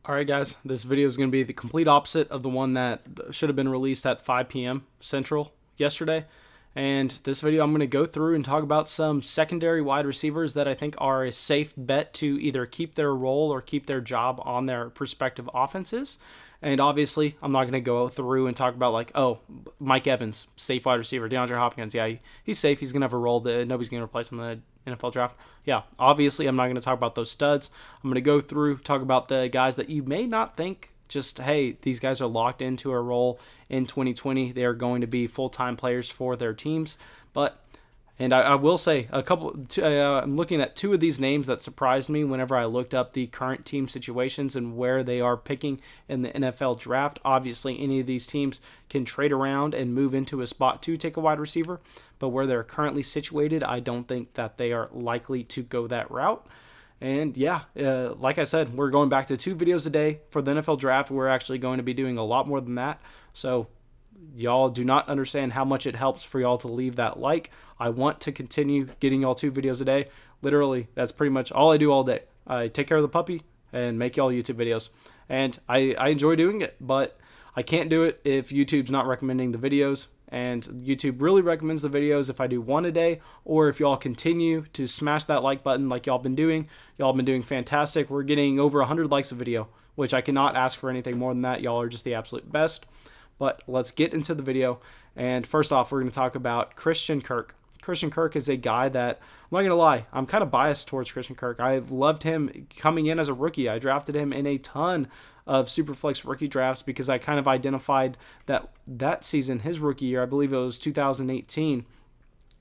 Alright guys, this video is going to be the complete opposite of the one that should have been released at 5 p.m. Central yesterday. And this video I'm going to go through and talk about some secondary wide receivers that I think are a safe bet to either keep their role or keep their job on their respective offenses. And obviously, I'm not going to go through and talk about like, oh, Mike Evans, safe wide receiver, DeAndre Hopkins, yeah, he's safe. He's going to have a role that nobody's going to replace him in the NFL draft. Yeah, obviously, I'm not going to talk about those studs. I'm going to go through, talk about the guys that you may not think just, hey, these guys are locked into a role in 2020. They are going to be full-time players for their teams. And I will say, I'm looking at two of these names that surprised me whenever I looked up the current team situations and where they are picking in the NFL draft. Obviously, any of these teams can trade around and move into a spot to take a wide receiver, but where they're currently situated, I don't think that they are likely to go that route. And yeah, like I said, we're going back to 2 videos a day for the NFL draft. We're actually going to be doing a lot more than that. So y'all do not understand how much it helps for y'all to leave that like. I want to continue getting y'all 2 videos a day. Literally, that's pretty much all I do all day. I take care of the puppy and make y'all YouTube videos. And I enjoy doing it, but I can't do it if YouTube's not recommending the videos. And YouTube really recommends the videos if I do 1 a day, or if y'all continue to smash that like button like y'all been doing. Y'all been doing fantastic. We're getting over 100 likes a video, which I cannot ask for anything more than that. Y'all are just the absolute best. But let's get into the video. And first off, we're going to talk about Cristian Kirk. Cristian Kirk is a guy that, I'm not going to lie, I'm kind of biased towards Cristian Kirk. I've loved him coming in as a rookie. I drafted him in a ton of Superflex rookie drafts because I kind of identified that season, his rookie year, I believe it was 2018,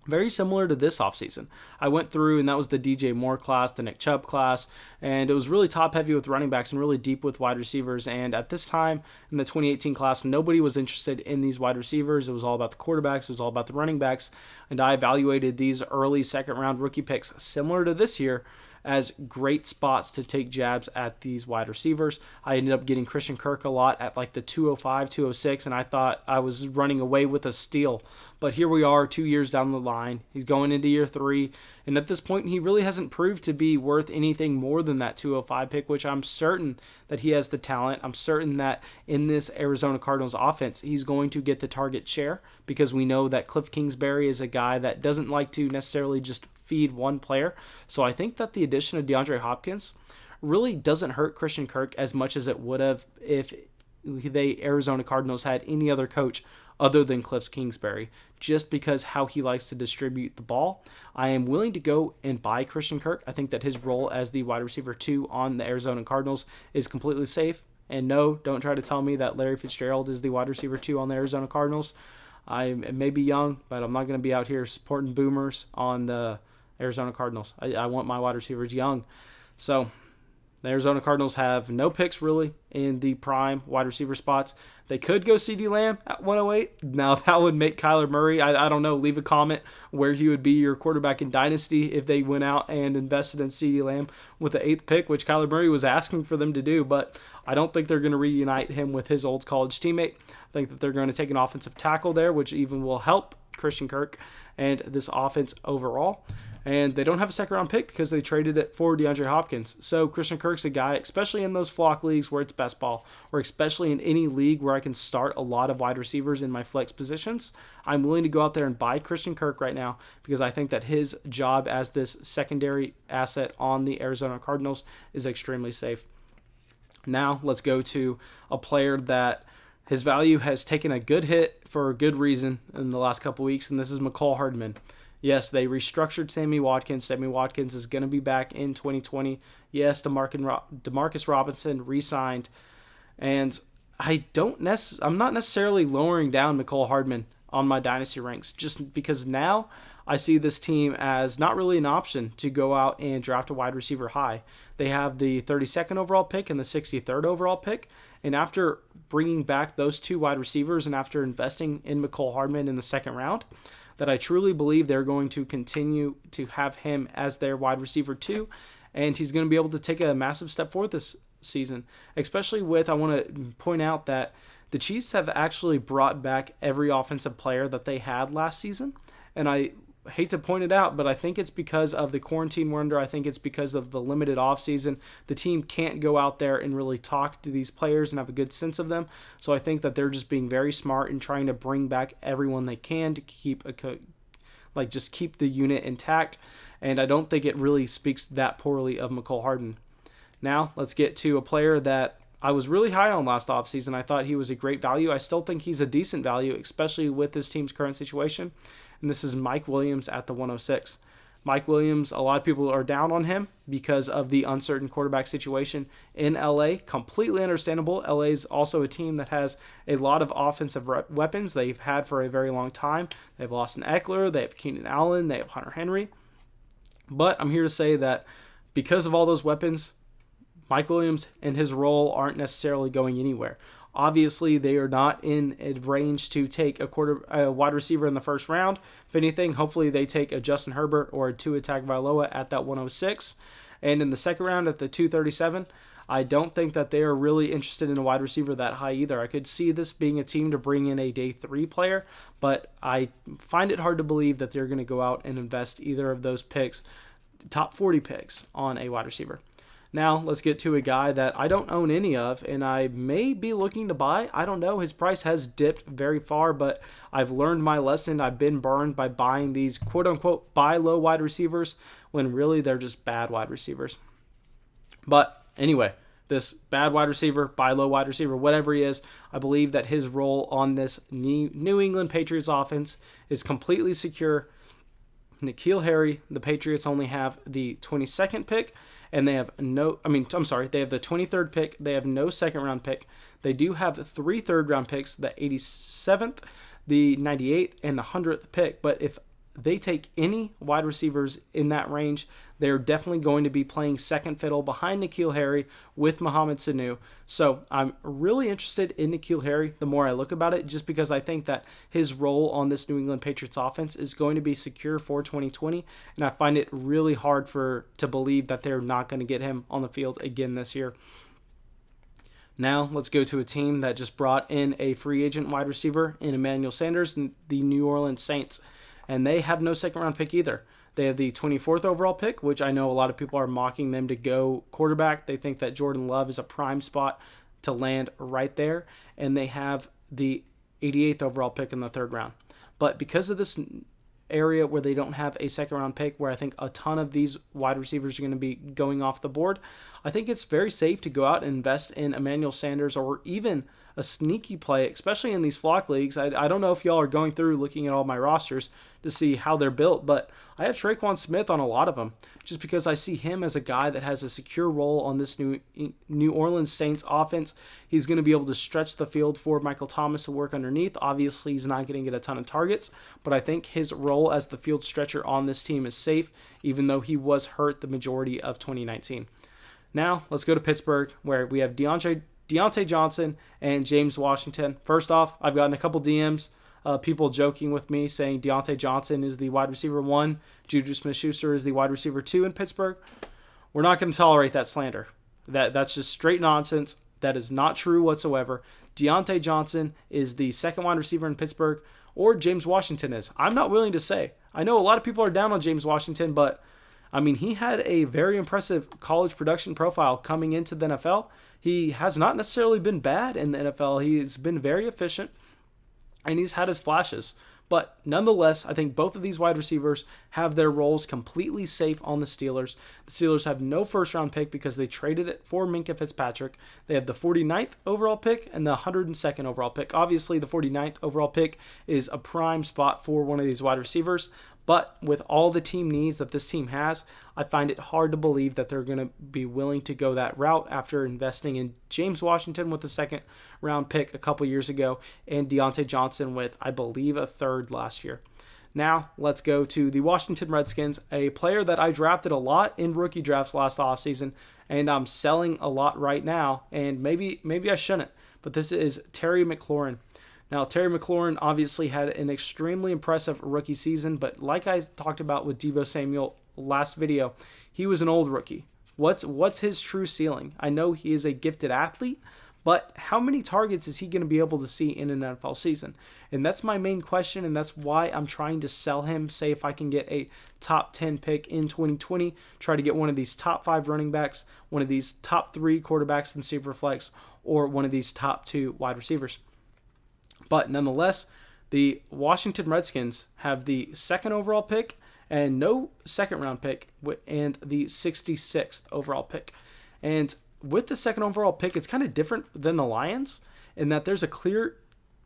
very similar to this offseason. I went through, and that was the DJ Moore class, the Nick Chubb class, and it was really top-heavy with running backs and really deep with wide receivers. And at this time, in the 2018 class, nobody was interested in these wide receivers. It was all about the quarterbacks. It was all about the running backs. And I evaluated these early second-round rookie picks, similar to this year, as great spots to take jabs at these wide receivers. I ended up getting Cristian Kirk a lot at like the 205, 206, and I thought I was running away with a steal. But here we are 2 years down the line. He's going into year 3, and at this point, he really hasn't proved to be worth anything more than that 205 pick, which I'm certain that he has the talent. I'm certain that in this Arizona Cardinals offense, he's going to get the target share because we know that Cliff Kingsbury is a guy that doesn't like to necessarily just feed one player. So I think that the addition of DeAndre Hopkins really doesn't hurt Cristian Kirk as much as it would have if the Arizona Cardinals had any other coach other than Cliff Kingsbury, just because how he likes to distribute the ball. I am willing to go and buy Cristian Kirk. I think that his role as the wide receiver 2 on the Arizona Cardinals is completely safe. And no, don't try to tell me that Larry Fitzgerald is the wide receiver 2 on the Arizona Cardinals. I may be young, but I'm not going to be out here supporting boomers on the Arizona Cardinals. I want my wide receivers young. So the Arizona Cardinals have no picks really in the prime wide receiver spots. They could go CeeDee Lamb at 108. Now that would make Kyler Murray, I don't know, leave a comment where he would be your quarterback in Dynasty if they went out and invested in CeeDee Lamb with the 8th pick, which Kyler Murray was asking for them to do. But I don't think they're going to reunite him with his old college teammate. I think that they're going to take an offensive tackle there, which even will help Cristian Kirk and this offense overall. And they don't have a second-round pick because they traded it for DeAndre Hopkins. So Cristian Kirk's a guy, especially in those flock leagues where it's best ball, or especially in any league where I can start a lot of wide receivers in my flex positions, I'm willing to go out there and buy Cristian Kirk right now because I think that his job as this secondary asset on the Arizona Cardinals is extremely safe. Now let's go to a player that his value has taken a good hit for a good reason in the last couple weeks, and this is Mccall Hardman. Yes, they restructured Sammy Watkins. Sammy Watkins is going to be back in 2020. Yes, Demarcus Robinson re-signed. And I'm not necessarily lowering down Mccall Hardman on my dynasty ranks just because now I see this team as not really an option to go out and draft a wide receiver high. They have the 32nd overall pick and the 63rd overall pick. And after bringing back those 2 wide receivers and after investing in Mccall Hardman in the 2nd round, that I truly believe they're going to continue to have him as their wide receiver 2, and he's going to be able to take a massive step forward this season, especially with, I want to point out that the Chiefs have actually brought back every offensive player that they had last season, and I hate to point it out, but I think it's because of the quarantine we're under. I think it's because of the limited offseason. The team can't go out there and really talk to these players and have a good sense of them. So I think that they're just being very smart and trying to bring back everyone they can to keep just keep the unit intact. And I don't think it really speaks that poorly of Mccall Hardman. Now let's get to a player that I was really high on last offseason. I thought he was a great value. I still think he's a decent value, especially with this team's current situation. And this is Mike Williams at the 106. Mike Williams, a lot of people are down on him because of the uncertain quarterback situation in LA. Completely understandable. LA is also a team that has a lot of offensive weapons they've had for a very long time. They've lost an Eckler, they have Keenan Allen, they have Hunter Henry. But I'm here to say that because of all those weapons, Mike Williams and his role aren't necessarily going anywhere. Obviously, they are not in a range to take a wide receiver in the first round. If anything, hopefully they take a Justin Herbert or a Tua Tagovailoa at that 106. And in the second round at the 237, I don't think that they are really interested in a wide receiver that high either. I could see this being a team to bring in a day 3 player, but I find it hard to believe that they're going to go out and invest either of those picks, top 40 picks, on a wide receiver. Now, let's get to a guy that I don't own any of, and I may be looking to buy. I don't know. His price has dipped very far, but I've learned my lesson. I've been burned by buying these quote-unquote buy low wide receivers when really they're just bad wide receivers. But anyway, this bad wide receiver, buy low wide receiver, whatever he is, I believe that his role on this New England Patriots offense is completely secure. N'Keal Harry, the Patriots only have the 22nd pick, and they have they have the 23rd pick. They have no second round pick. They do have 3 third round picks, the 87th, the 98th, and the 100th pick. But if they take any wide receivers in that range, they're definitely going to be playing second fiddle behind N'Keal Harry with Mohamed Sanu. So I'm really interested in N'Keal Harry the more I look about it, just because I think that his role on this New England Patriots offense is going to be secure for 2020, and I find it really hard to believe that they're not going to get him on the field again this year. Now let's go to a team that just brought in a free agent wide receiver in Emmanuel Sanders, the New Orleans Saints. And they have no second round pick either. They have the 24th overall pick, which I know a lot of people are mocking them to go quarterback. They think that Jordan Love is a prime spot to land right there. And they have the 88th overall pick in the third round. But because of this area where they don't have a second round pick, where I think a ton of these wide receivers are going to be going off the board, I think it's very safe to go out and invest in Emmanuel Sanders, or even a sneaky play, especially in these flock leagues. I don't know if y'all are going through looking at all my rosters to see how they're built, but I have Traquan Smith on a lot of them, just because I see him as a guy that has a secure role on this New Orleans Saints offense. He's going to be able to stretch the field for Michael Thomas to work underneath. Obviously, he's not going to get a ton of targets, but I think his role as the field stretcher on this team is safe, even though he was hurt the majority of 2019. Now, let's go to Pittsburgh, where we have Deante Johnson and James Washington. First off, I've gotten a couple DMs, people joking with me saying Deante Johnson is the wide receiver 1, Juju Smith-Schuster is the wide receiver 2 in Pittsburgh. We're not going to tolerate that slander. That's just straight nonsense. That is not true whatsoever. Deante Johnson is the second wide receiver in Pittsburgh, or James Washington is. I'm not willing to say. I know a lot of people are down on James Washington, but he had a very impressive college production profile coming into the NFL. He has not necessarily been bad in the NFL. He's been very efficient, and he's had his flashes. But nonetheless, I think both of these wide receivers have their roles completely safe on the Steelers. The Steelers have no first-round pick because they traded it for Minkah Fitzpatrick. They have the 49th overall pick and the 102nd overall pick. Obviously, the 49th overall pick is a prime spot for one of these wide receivers. But with all the team needs that this team has, I find it hard to believe that they're going to be willing to go that route after investing in James Washington with the second round pick a couple years ago and Deante Johnson with, I believe, a third last year. Now, let's go to the Washington Redskins, a player that I drafted a lot in rookie drafts last offseason, and I'm selling a lot right now, and maybe I shouldn't, but this is Terry McLaurin. Now, Terry McLaurin obviously had an extremely impressive rookie season, but like I talked about with Deebo Samuel last video, he was an old rookie. What's his true ceiling? I know he is a gifted athlete, But how many targets is he going to be able to see in an NFL season? And that's my main question, and that's why I'm trying to sell him. Say if I can get a top 10 pick in 2020, try to get one of these top 5 running backs, one of these top 3 quarterbacks in Superflex, or one of these top 2 wide receivers. But nonetheless, the Washington Redskins have the 2nd overall pick and no 2nd round pick and the 66th overall pick. And with the 2nd overall pick, it's kind of different than the Lions in that there's a clear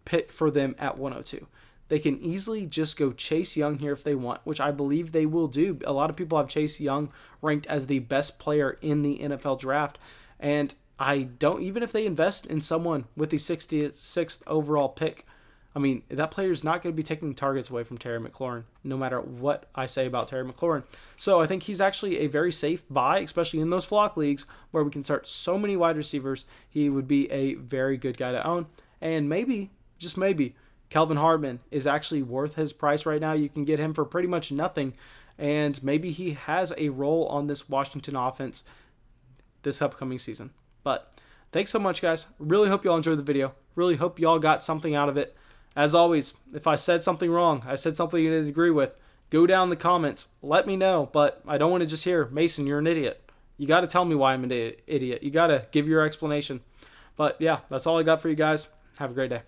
pick for them at 102. They can easily just go Chase Young here if they want, which I believe they will do. A lot of people have Chase Young ranked as the best player in the NFL draft. And I don't, even if they invest in someone with the 66th overall pick, I mean, that player is not going to be taking targets away from Terry McLaurin, no matter what I say about Terry McLaurin. So I think he's actually a very safe buy, especially in those flock leagues where we can start so many wide receivers. He would be a very good guy to own. And maybe, just maybe, Mccall Hardman is actually worth his price right now. You can get him for pretty much nothing. And maybe he has a role on this Washington offense this upcoming season. But thanks so much, guys. Really hope you all enjoyed the video. Really hope you all got something out of it. As always, if I said something wrong, I said something you didn't agree with, go down in the comments. Let me know. But I don't want to just hear, Mason, you're an idiot. You got to tell me why I'm an idiot. You got to give your explanation. But yeah, that's all I got for you guys. Have a great day.